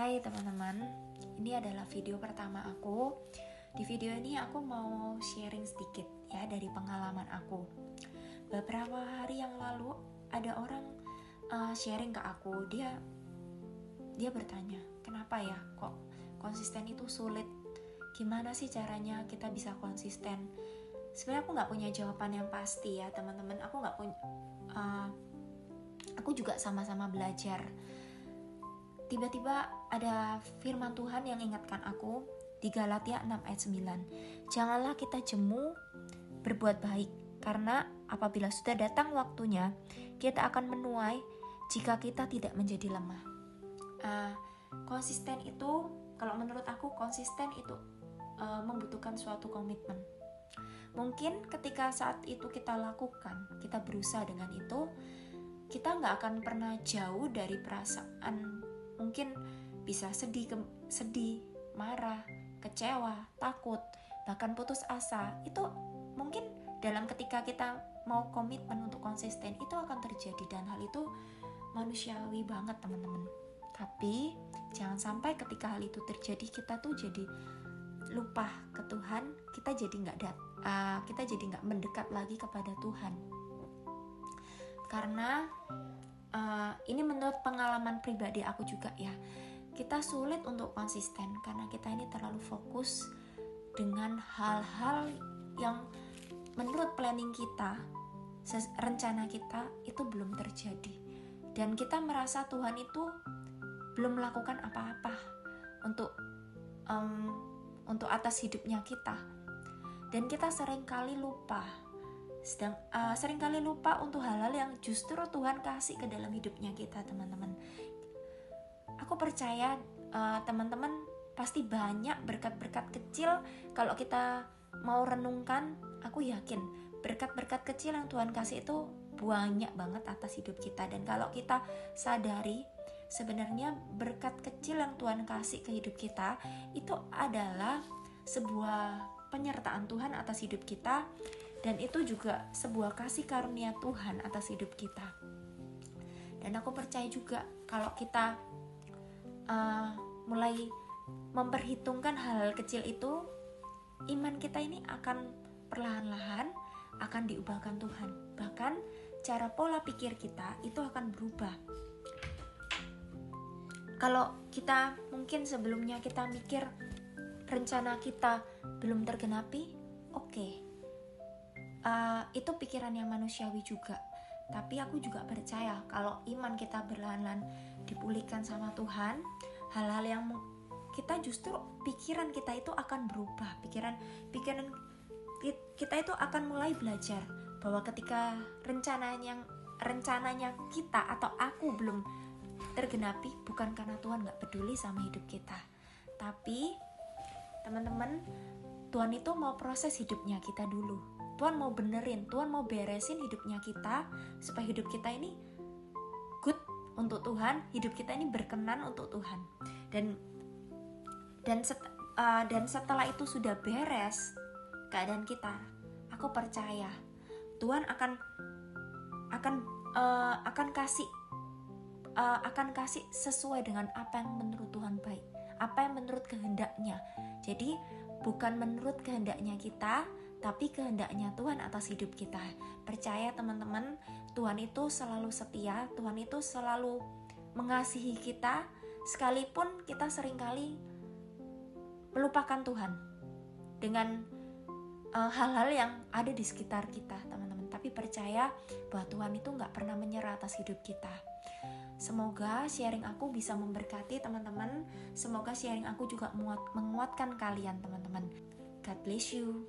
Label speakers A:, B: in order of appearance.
A: Hai teman-teman, ini adalah video pertama aku. Di video ini aku mau sharing sedikit ya dari pengalaman aku. Beberapa hari yang lalu ada orang sharing ke aku. Dia bertanya, kenapa ya kok konsisten itu sulit? Gimana sih caranya kita bisa konsisten? Sebenarnya aku nggak punya jawaban yang pasti ya teman-teman. Aku juga sama-sama belajar. Tiba-tiba ada firman Tuhan yang ingatkan aku di Galatia 6 ayat 9. Janganlah kita jemu berbuat baik, karena apabila sudah datang waktunya, kita akan menuai jika kita tidak menjadi lemah. Konsisten itu, kalau menurut aku konsisten itu membutuhkan suatu komitmen. Mungkin ketika saat itu kita lakukan, kita berusaha dengan itu, kita nggak akan pernah jauh dari perasaan. Mungkin bisa sedih, marah, kecewa, takut, bahkan putus asa. Itu mungkin dalam ketika kita mau komitmen untuk konsisten, itu akan terjadi. Dan hal itu manusiawi banget teman-teman. Tapi jangan sampai ketika hal itu terjadi, kita tuh jadi lupa ke Tuhan. Kita jadi nggak mendekat lagi kepada Tuhan. Karena ini menurut pengalaman pribadi aku juga ya, kita sulit untuk konsisten karena kita ini terlalu fokus dengan hal-hal yang menurut planning kita, rencana kita itu belum terjadi, dan kita merasa Tuhan itu belum melakukan apa-apa untuk atas hidupnya kita, dan kita seringkali lupa untuk hal-hal yang justru Tuhan kasih ke dalam hidupnya kita, teman-teman. Aku percaya teman-teman pasti banyak berkat-berkat kecil. Kalau kita mau renungkan, aku yakin berkat-berkat kecil yang Tuhan kasih itu banyak banget atas hidup kita. Dan kalau kita sadari, sebenarnya berkat kecil yang Tuhan kasih ke hidup kita itu adalah sebuah penyertaan Tuhan atas hidup kita. Dan itu juga sebuah kasih karunia Tuhan atas hidup kita. Dan aku percaya juga kalau kita mulai memperhitungkan hal-hal kecil itu, iman kita ini akan perlahan-lahan akan diubahkan Tuhan. Bahkan cara pola pikir kita itu akan berubah. Kalau kita mungkin sebelumnya kita mikir rencana kita belum tergenapi, oke. Itu pikiran yang manusiawi juga. Tapi aku juga percaya kalau iman kita perlahan-lahan dipulihkan sama Tuhan, hal-hal yang kita justru pikiran kita itu akan berubah. Pikiran kita itu akan mulai belajar bahwa ketika rencananya kita atau aku belum tergenapi, bukan karena Tuhan gak peduli sama hidup kita, tapi teman-teman, Tuhan itu mau proses hidupnya kita dulu. Tuhan mau benerin, Tuhan mau beresin hidupnya kita supaya hidup kita ini good untuk Tuhan, hidup kita ini berkenan untuk Tuhan. Dan setelah itu sudah beres keadaan kita, aku percaya Tuhan akan kasih sesuai dengan apa yang menurut Tuhan baik, apa yang menurut kehendaknya. Jadi bukan menurut kehendaknya kita, tapi kehendaknya Tuhan atas hidup kita. Percaya teman-teman, Tuhan itu selalu setia, Tuhan itu selalu mengasihi kita, sekalipun kita seringkali melupakan Tuhan dengan hal-hal yang ada di sekitar kita, teman-teman. Tapi percaya bahwa Tuhan itu gak pernah menyerah atas hidup kita. Semoga sharing aku bisa memberkati teman-teman. Semoga sharing aku juga menguatkan kalian, teman-teman. God bless you.